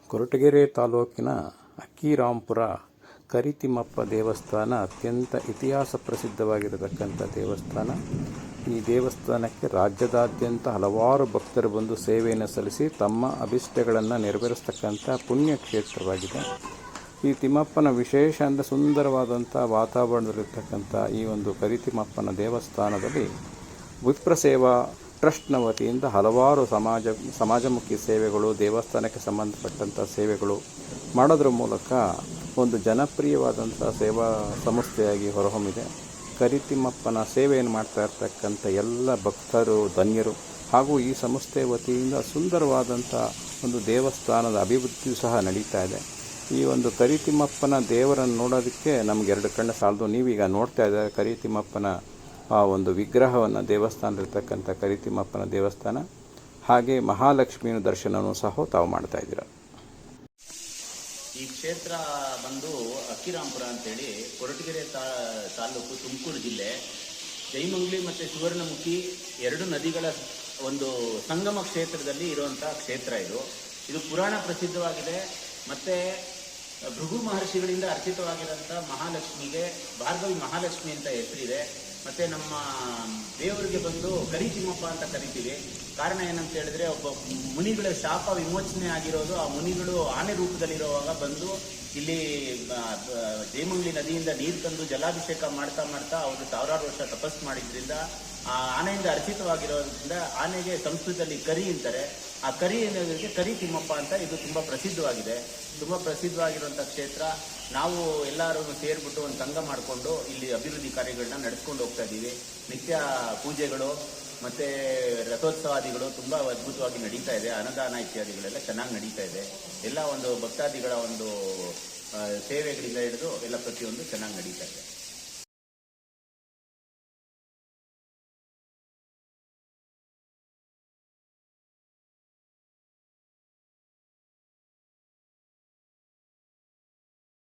ಕೊರಟಗೆರೆ ತಾಲೂಕಿನ ಅಕ್ಕಿರಾಂಪುರ ಕರಿತಿಮ್ಮಪ್ಪ ದೇವಸ್ಥಾನ ಅತ್ಯಂತ ಇತಿಹಾಸ ಪ್ರಸಿದ್ಧವಾಗಿರತಕ್ಕಂಥ ದೇವಸ್ಥಾನ. ಈ ದೇವಸ್ಥಾನಕ್ಕೆ ರಾಜ್ಯದಾದ್ಯಂತ ಹಲವಾರು ಭಕ್ತರು ಬಂದು ಸೇವೆಯನ್ನು ಸಲ್ಲಿಸಿ ತಮ್ಮ ಅಭಿಷ್ಟಗಳನ್ನು ನೆರವೇರಿಸ್ತಕ್ಕಂಥ ಪುಣ್ಯಕ್ಷೇತ್ರವಾಗಿದೆ. ಈ ತಿಮ್ಮಪ್ಪನ ವಿಶೇಷ ಅಂದರೆ ಸುಂದರವಾದಂಥ ವಾತಾವರಣದಲ್ಲಿರ್ತಕ್ಕಂಥ ಈ ಒಂದು ಕರಿತಿಮ್ಮಪ್ಪನ ದೇವಸ್ಥಾನದಲ್ಲಿ ವಿಪ್ರಸೇವಾ ಟ್ರಸ್ಟ್ನ ವತಿಯಿಂದ ಹಲವಾರು ಸಮಾಜಮುಖಿ ಸೇವೆಗಳು, ದೇವಸ್ಥಾನಕ್ಕೆ ಸಂಬಂಧಪಟ್ಟಂಥ ಸೇವೆಗಳು ಮಾಡೋದ್ರ ಮೂಲಕ ಒಂದು ಜನಪ್ರಿಯವಾದಂಥ ಸೇವಾ ಸಂಸ್ಥೆಯಾಗಿ ಹೊರಹೊಮ್ಮಿದೆ. ಕರಿತಿಮ್ಮಪ್ಪನ ಸೇವೆಯನ್ನು ಮಾಡ್ತಾ ಇರ್ತಕ್ಕಂಥ ಎಲ್ಲ ಭಕ್ತರು ಧನ್ಯರು. ಹಾಗೂ ಈ ಸಂಸ್ಥೆ ವತಿಯಿಂದ ಸುಂದರವಾದಂಥ ಒಂದು ದೇವಸ್ಥಾನದ ಅಭಿವೃದ್ಧಿ ಸಹ ನಡೀತಾ ಇದೆ. ಈ ಒಂದು ಕರಿತಿಮ್ಮಪ್ಪನ ದೇವರನ್ನು ನೋಡೋದಕ್ಕೆ ನಮಗೆ ಎರಡು ಕಣ್ಣು ಸಾಲದು. ನೀವೀಗ ನೋಡ್ತಾ ಇದ್ದಾರೆ ಕರಿತಿಮ್ಮಪ್ಪನ ಆ ಒಂದು ವಿಗ್ರಹವನ್ನು, ದೇವಸ್ಥಾನದಲ್ಲಿರ್ತಕ್ಕಂಥ ಕರಿತಿಮ್ಮಪ್ಪನ ದೇವಸ್ಥಾನ. ಹಾಗೆ ಮಹಾಲಕ್ಷ್ಮಿಯ ದರ್ಶನವೂ ಸಹ ತಾವು ಮಾಡ್ತಾ ಇದ್ದೀರಾ. ಈ ಕ್ಷೇತ್ರ ಬಂದು ಅಕ್ಕಿರಾಂಪುರ ಅಂತೇಳಿ ಕೊರಟಗೆರೆ ತಾಲೂಕು, ತುಮಕೂರು ಜಿಲ್ಲೆ, ಜೈಮಂಗ್ಲಿ ಮತ್ತು ಸುವರ್ಣಮುಖಿ ಎರಡು ನದಿಗಳ ಒಂದು ಸಂಗಮ ಕ್ಷೇತ್ರದಲ್ಲಿ ಇರುವಂಥ ಕ್ಷೇತ್ರ ಇದು. ಇದು ಪುರಾಣ ಪ್ರಸಿದ್ಧವಾಗಿದೆ. ಮತ್ತು ಭೃಗು ಮಹರ್ಷಿಗಳಿಂದ ಅರ್ಚಿತವಾಗಿರೋಂಥ ಮಹಾಲಕ್ಷ್ಮಿಗೆ ಭಾರ್ಗವಿ ಮಹಾಲಕ್ಷ್ಮಿ ಅಂತ ಹೆಸರಿದೆ. ಮತ್ತು ನಮ್ಮ ದೇವರಿಗೆ ಬಂದು ಕರಿತಿಮ್ಮಪ್ಪ ಅಂತ ಕರಿತೀವಿ. ಕಾರಣ ಏನಂತ ಹೇಳಿದ್ರೆ, ಒಬ್ಬ ಮುನಿಗಳ ಶಾಪ ವಿಮೋಚನೆ ಆಗಿರೋದು, ಆ ಮುನಿಗಳು ಆನೆ ರೂಪದಲ್ಲಿರುವಾಗ ಬಂದು ಇಲ್ಲಿ ಜೈಮಂಗ್ಲಿ ನದಿಯಿಂದ ನೀರು ತಂದು ಜಲಾಭಿಷೇಕ ಮಾಡ್ತಾ ಮಾಡ್ತಾ ಅವರು ಸಾವಿರಾರು ವರ್ಷ ತಪಸ್ಸು ಮಾಡಿದ್ರಿಂದ ಆ ಆನೆಯಿಂದ ಅರ್ಚಿತವಾಗಿರೋದ್ರಿಂದ ಆನೆಗೆ ಸಂಸ್ಕೃತದಲ್ಲಿ ಕರಿ ಅಂತಾರೆ. ಆ ಕರಿ ಅನ್ನೋದಕ್ಕೆ ಕರಿತಿಮ್ಮಪ್ಪ ಅಂತ ಇದು ತುಂಬ ಪ್ರಸಿದ್ಧವಾಗಿದೆ. ತುಂಬ ಪ್ರಸಿದ್ಧವಾಗಿರುವಂಥ ಕ್ಷೇತ್ರ. ನಾವು ಎಲ್ಲರೂ ಸೇರಿಬಿಟ್ಟು ಒಂದು ಸಂಘ ಮಾಡಿಕೊಂಡು ಇಲ್ಲಿ ಅಭಿವೃದ್ಧಿ ಕಾರ್ಯಗಳನ್ನ ನಡೆಸ್ಕೊಂಡು ಹೋಗ್ತಾ ಇದ್ದೀವಿ. ನಿತ್ಯ ಪೂಜೆಗಳು ಮತ್ತು ರಥೋತ್ಸವಾದಿಗಳು ತುಂಬ ಅದ್ಭುತವಾಗಿ ನಡೀತಾ ಇದೆ. ಅನ್ನದಾನ ಇತ್ಯಾದಿಗಳೆಲ್ಲ ಚೆನ್ನಾಗಿ ನಡೀತಾ ಇದೆ. ಎಲ್ಲ ಒಂದು ಭಕ್ತಾದಿಗಳ ಒಂದು ಸೇವೆಗಳಿಂದ ಹಿಡಿದು ಎಲ್ಲ ಪ್ರತಿಯೊಂದು ಚೆನ್ನಾಗಿ ನಡೀತಾ ಇದೆ.